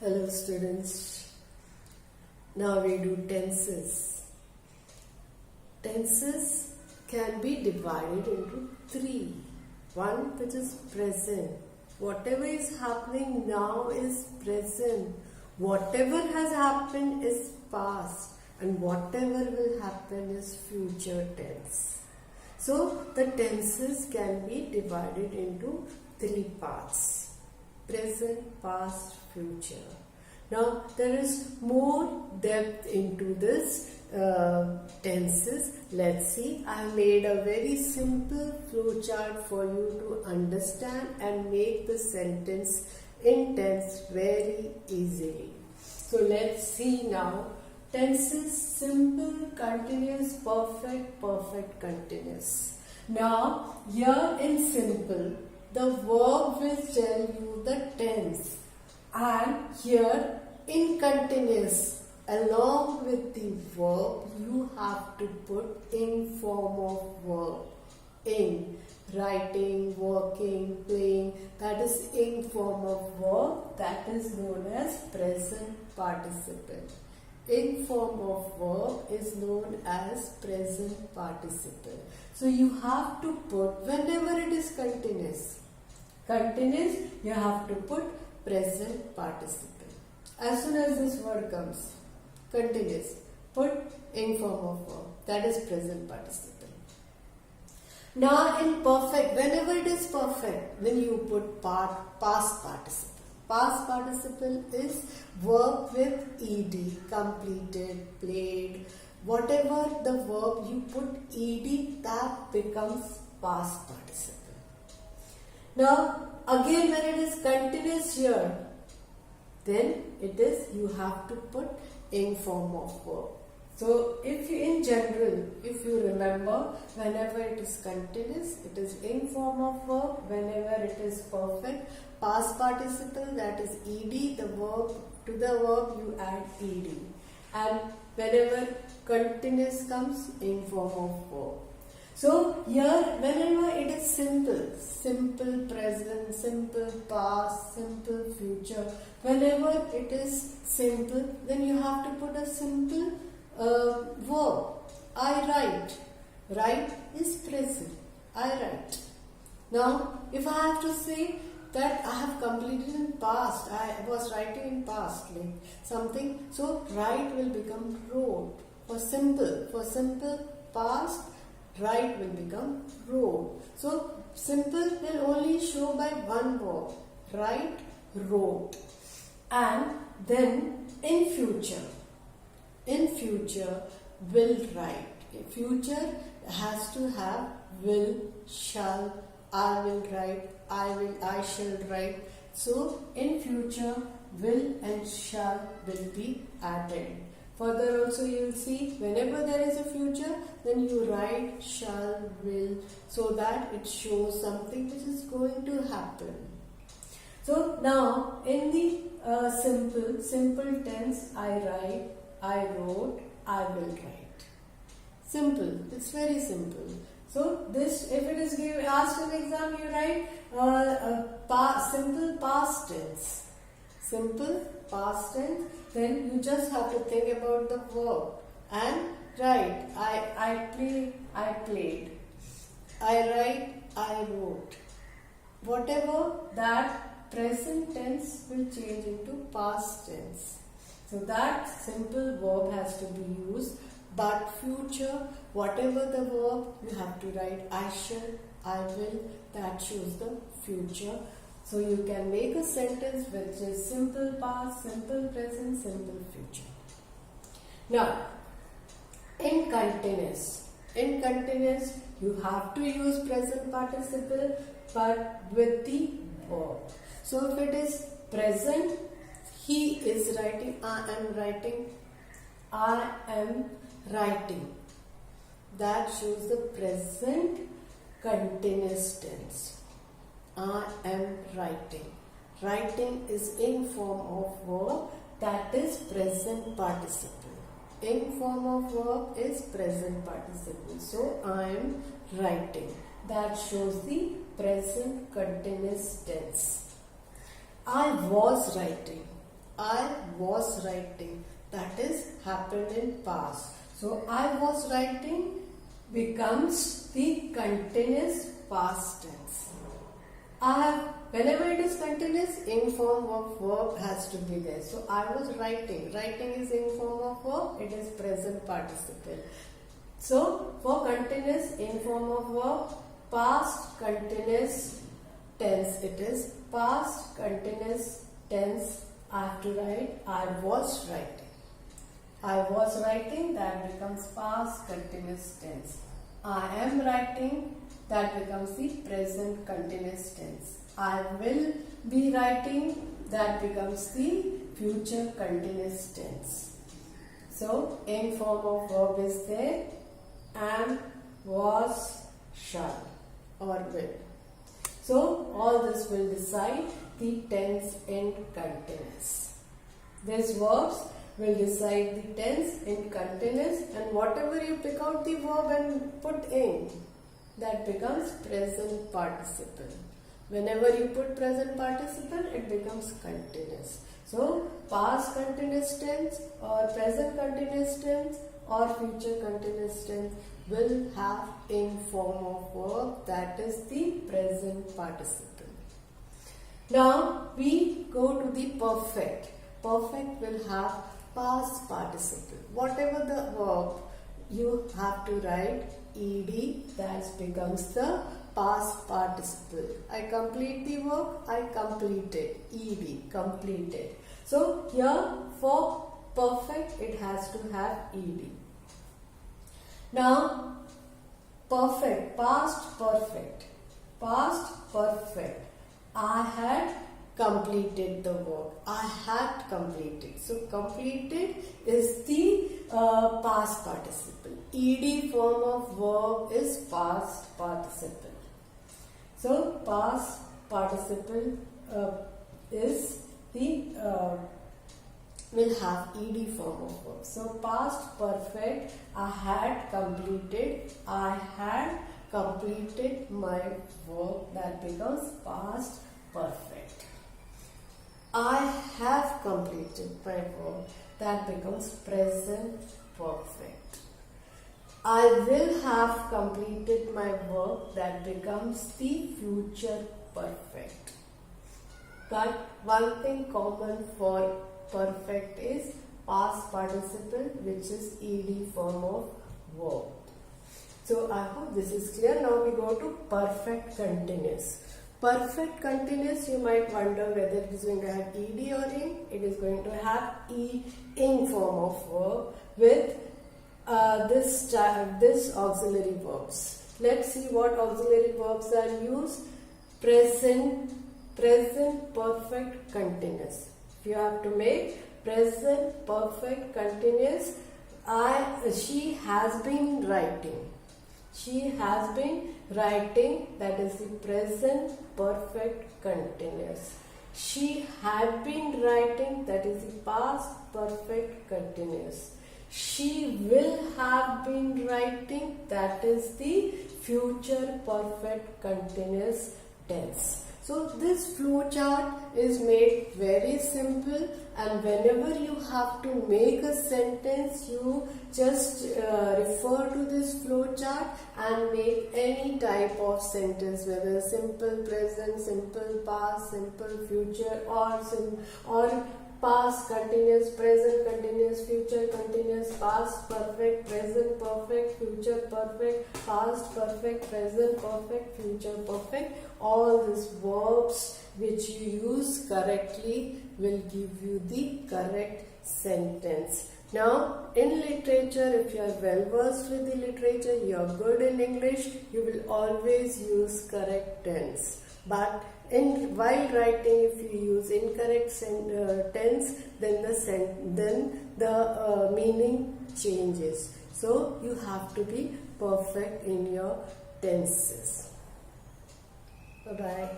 Hello students, now we do tenses. Tenses can be divided into three. One which is present. Whatever is happening now is present. Whatever has happened is past and whatever will happen is future tense. So the tenses can be divided into three parts. Present, past, future. Now there is more depth into this tenses. Let's see. I have made a very simple flowchart for you to understand and make the sentence in tense very easily. So let's see now. Tenses: simple, continuous, perfect, perfect, continuous. Now here in simple, the verb will tell you the tense, and here in continuous, along with the verb, you have to put in form of verb. In, writing, working, playing, that is in form of verb, that is known as present participle. In form of verb is known as present participle. So you have to put, whenever it is continuous, you have to put present participle. As soon as this word comes, continuous, put in form of verb, that is present participle. Now in perfect, whenever it is perfect, then you put past participle. Past participle is verb with ed, completed, played. Whatever the verb you put ed, that becomes past participle. Now again, when it is continuous here, then it is, you have to put in form of verb. So if you, in general, if you remember, whenever it is continuous, it is in form of verb. Whenever it is perfect, past participle, that is ed, the verb, to the verb you add ed. And whenever continuous comes, in form of verb. So here, whenever it is simple, simple present, simple past, simple future, whenever it is simple, then you have to put a simple verb. I write. Write is present. I write. Now, if I have to say that I have completed in past, I was writing in past, like something, so write will become wrote. For simple past, write will become wrote. So simple will only show by one verb. Write, wrote. And then in future, will write. In future has to have will, shall, I will write, I shall write. So in future, will and shall will be added. Further also you will see, whenever there is a future, then you write shall, will, so that it shows something which is going to happen. So now in the simple tense, I write, I wrote, I will write. Simple. It's very simple. So this, if it is asked in exam, you write simple past tense. Simple past tense. Then you just have to think about the verb and write. I play, I played. I write, I wrote. Whatever, that present tense will change into past tense. So that simple verb has to be used, but future, whatever the verb, you have to write I shall, I will, that shows the future. So you can make a sentence which is simple past, simple present, simple future. Now, in continuous, you have to use present participle, but with the verb. So if it is present, he is writing, I am writing, I am writing. That shows the present continuous tense. I am writing. Writing is in form of verb, that is present participle. In form of verb is present participle. So I am writing. That shows the present continuous tense. I was writing. I was writing. That is happened in past. So I was writing becomes the continuous past tense. Whenever it is continuous, in form of verb has to be there. So I was writing. Writing is in form of verb. It is present participle. So for continuous in form of verb, past continuous tense it is. Past continuous tense I have to write I was writing. I was writing, that becomes past continuous tense. I am writing, that becomes the present continuous tense. I will be writing, that becomes the future continuous tense. So in form of verb is there, am, was, shall or will. So all this will decide the tense in continuous. These verbs will decide the tense in continuous, and whatever you pick out the verb and put in, that becomes present participle. Whenever you put present participle, it becomes continuous. So past continuous tense or present continuous tense or future continuous tense will have in form of verb, that is the present participle. Now we go to the perfect. Perfect will have past participle. Whatever the verb, you have to write ed, that becomes the past participle. I complete the work, I completed, ed, completed. So here for perfect it has to have ed. Now perfect, past perfect. Past perfect. I had completed the work. I had completed. So completed is the past participle. Ed form of verb is past participle. So past participle is the will have ed form of verb. So past perfect, I had completed. I had completed my work, that becomes past perfect. I have completed my work, that becomes present perfect. I will have completed my work, that becomes the future perfect. But one thing common for perfect is past participle, which is ed form of verb. So I hope this is clear. Now we go to perfect continuous. Perfect continuous, you might wonder whether it is going to have ed or in. It is going to have in form of verb with this auxiliary verbs. Let's see what auxiliary verbs are used. Present perfect continuous. If you have to make present perfect continuous, she has been writing. She has been writing, that is the present perfect continuous. She had been writing, that is the past perfect continuous. She will have been writing, that is the future perfect continuous tense. So this flow chart is made very simple, and whenever you have to make a sentence, you just refer to this flow chart and make any type of sentence, whether simple present, simple past, simple future, or past continuous, present continuous, future continuous, past perfect, present perfect, future perfect, past perfect, present perfect, future perfect. All these verbs which you use correctly will give you the correct sentence. Now, in literature, if you are well versed with the literature, you are good in English, you will always use correct tense. But while writing, if you use incorrect tense, then the meaning changes. So you have to be perfect in your tenses. Bye bye.